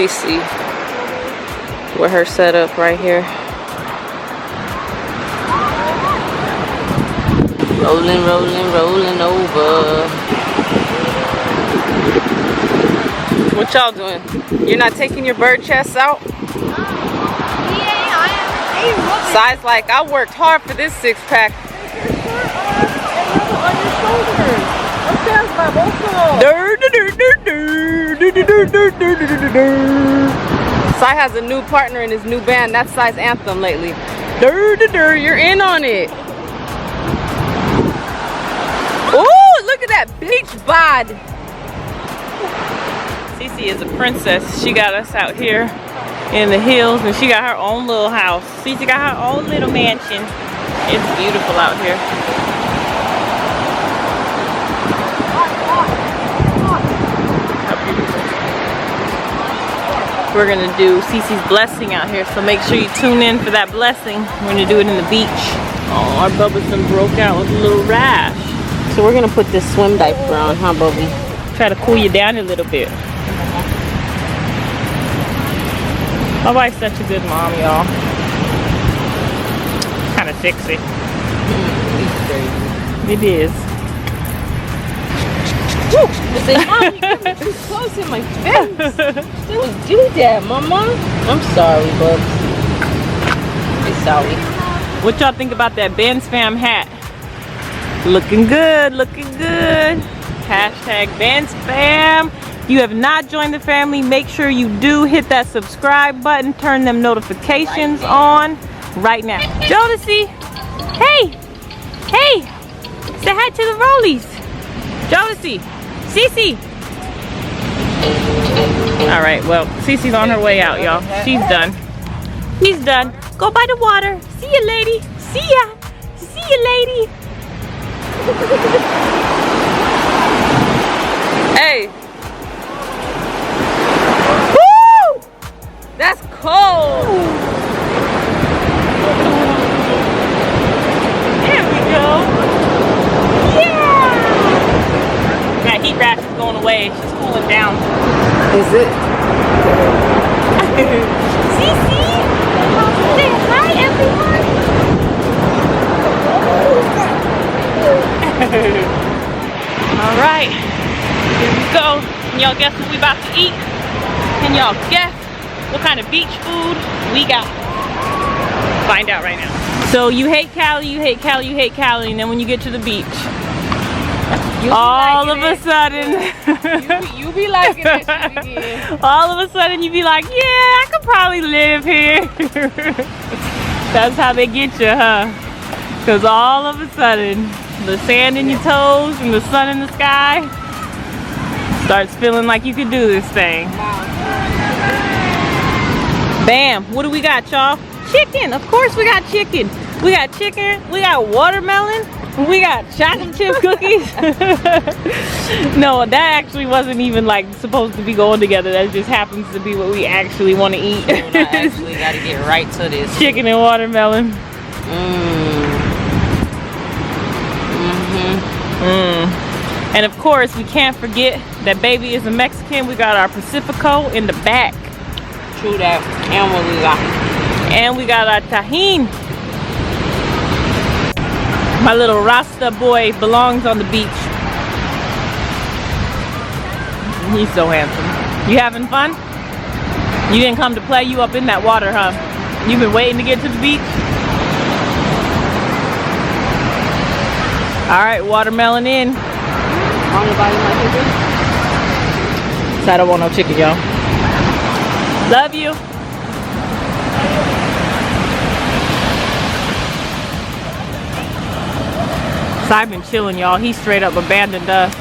Cece with her setup right here. Rolling, rolling, rolling over. What y'all doing? You're not taking your bird chests out? Si's like, I worked hard for this six-pack. Si has a new partner in his new band. That's Si's anthem lately. You're in on it. Ooh, look at that beach bod. Cece is a princess. She got us out here in the hills, and she got her own little house. Cece got her own little mansion. It's beautiful out here. We're gonna do Cece's blessing out here, so make sure you tune in for that blessing. We're gonna do it in the beach. Oh, our Bubba's done broke out with a little rash. So we're gonna put this swim diaper on, huh, Bubby? Try to cool you down a little bit. My wife's such a good mom, y'all. Kind of sexy. It is. Woo! I said, Mom, you got me too close in my face. Don't do that, Mama. I'm sorry, Bubs. I'm sorry. What y'all think about that Ben Spam hat? Looking good, looking good. Hashtag Ben Spam. If you have not joined the family, make sure you do hit that subscribe button. Turn them notifications on right now. Jodeci, hey, hey, say hi to the rollies. Jodeci, Cece. All right, well, Cece's on her way out, y'all. She's done. She's done. Go by the water. See ya, lady. See ya. See ya, lady. Hey. Woo! That's cold. There we go. Yeah. That heat rash is going away. She's cooling down. Is it? Cece. Say hi, everyone. All right, here we go. Can y'all guess what we about to eat? Can y'all guess what kind of beach food we got? Find out right now. So you hate Cali, you hate Cali, you hate Cali, and then when you get to the beach, all of a sudden, you be liking that shit again. All of a sudden you be like, yeah, I could probably live here. That's how they get you, huh? Because all of a sudden, the sand in your toes and the sun in the sky starts feeling like you could do this thing. Bam! What do we got, y'all? Chicken! Of course we got chicken. We got chicken, we got watermelon, we got chocolate chip cookies. No, that actually wasn't even like supposed to be going together. That just happens to be what we actually want to eat. I actually got to get right to this. Chicken and watermelon. And of course, we can't forget that baby is a Mexican. We got our Pacifico in the back. True that. And what we got? And we got our tajin. My little Rasta boy belongs on the beach. He's so handsome. You having fun? You didn't come to play, you up in that water, huh? You've been waiting to get to the beach? All right, watermelon in. Anybody want chicken? So I don't want no chicken, y'all. Love you. So I've been chilling, y'all. He straight up abandoned us.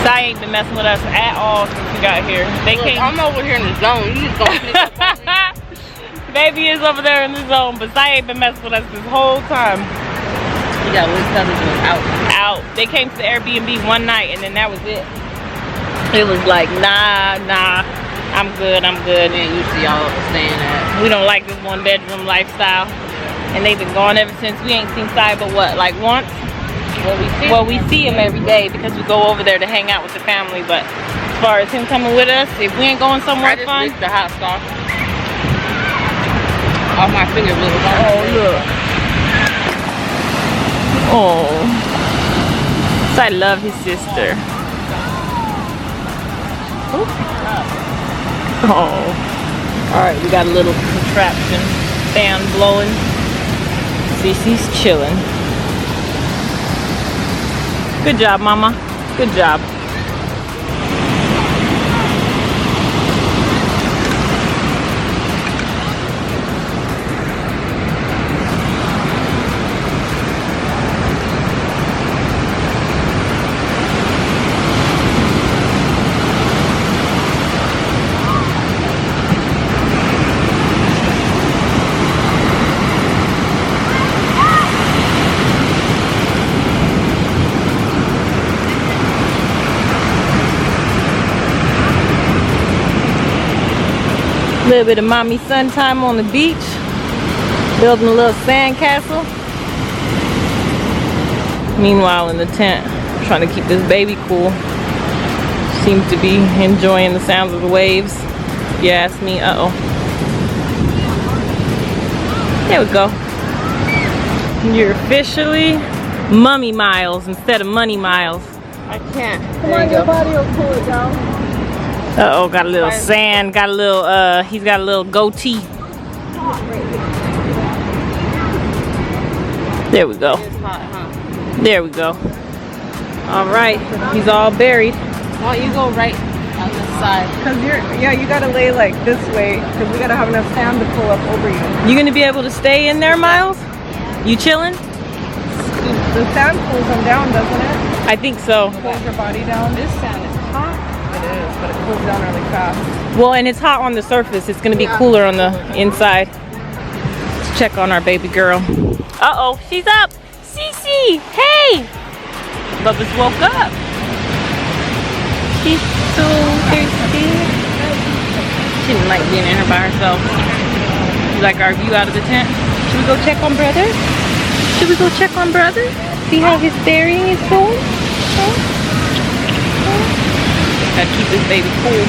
Sai ain't been messing with us at all since we got here. They came. I'm over here in the zone. You just gonna sneak up on me. Baby is over there in the zone, but Sai ain't been messing with us this whole time. You got Liz Cousins out. They came to the Airbnb one night and then that was it. It was like, nah, I'm good. And you see y'all saying that we don't like this one bedroom lifestyle. And they've been gone ever since. We ain't seen Sai but what, like once? Well, we see him every day because we go over there to hang out with the family, but far as him coming with us, if we ain't going somewhere fun. The hot sauce. All my finger really. Oh look. Oh. So I love his sister. Oh. Alright, we got a little contraption. Fan blowing. Cece's chilling. Good job, Mama. Good job. A little bit of mommy son time on the beach, building a little sand castle. Meanwhile in the tent, trying to keep this baby cool. Seems to be enjoying the sounds of the waves. If you ask me, there we go. You're officially mummy miles instead of money miles. I can't. Come on, your body will cool it down. Uh-oh, got a little sand, got a little, he's got a little goatee. There we go. It's hot, huh? There we go. All right, he's all buried. Why don't you go right on this side? Cause you gotta lay like this way, cause we gotta have enough sand to pull up over you. You gonna be able to stay in there, Miles? You chilling? The sand pulls them down, doesn't it? I think so. Pulls your body down. This sand is hot. It is, but it cools down really fast. Well, and it's hot on the surface. It's gonna be cooler on the inside. Let's check on our baby girl. Uh-oh, she's up. Cece, hey! Bubba's woke up. She's so thirsty. She didn't like being in here by herself. You like our view out of the tent? Should we go check on brother? Should we go check on brother? See how his burying is going? Gotta keep this baby cool.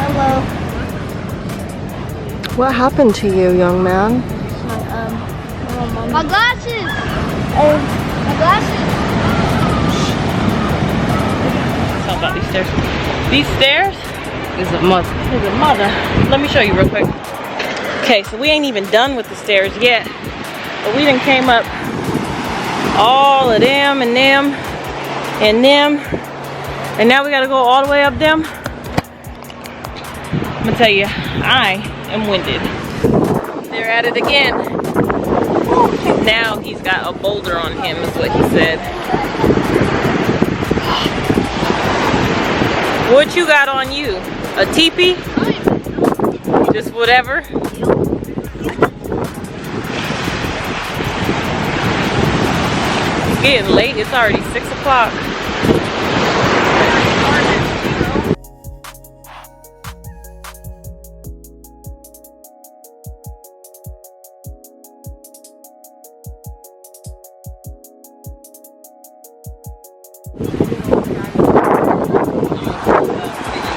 Hello. What happened to you, young man? My glasses! My glasses! Tell about these stairs. These stairs It's a mother. is a mother. Let me show you real quick. Okay, so we ain't even done with the stairs yet. But we done came up all of them and them and them. And now we gotta go all the way up them. I'm gonna tell you, I am winded. They're at it again. Now he's got a boulder on him, is what he said. What you got on you? A teepee? Just whatever? It's getting late. It's already 6 o'clock.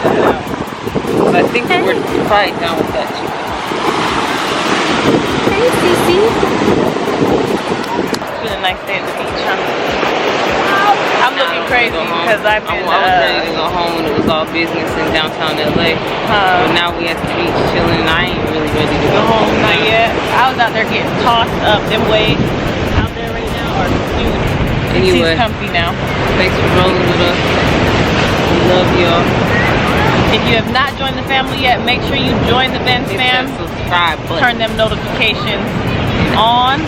But I think we're probably done with that chicken. Hey, Cece. It's been a nice day at the beach, huh? I'm looking crazy because I've been. I was ready to go home when it was all business in downtown LA. But now we at the beach chilling, and I ain't really ready to go home. Not yet. I was out there getting tossed up. Them waves out there right now are huge. Anyway, She's comfy now. thanks for rolling with us. We love y'all. If you have not joined the family yet, make sure you join the Ben's Hit fam. that subscribe button. Turn them notifications on.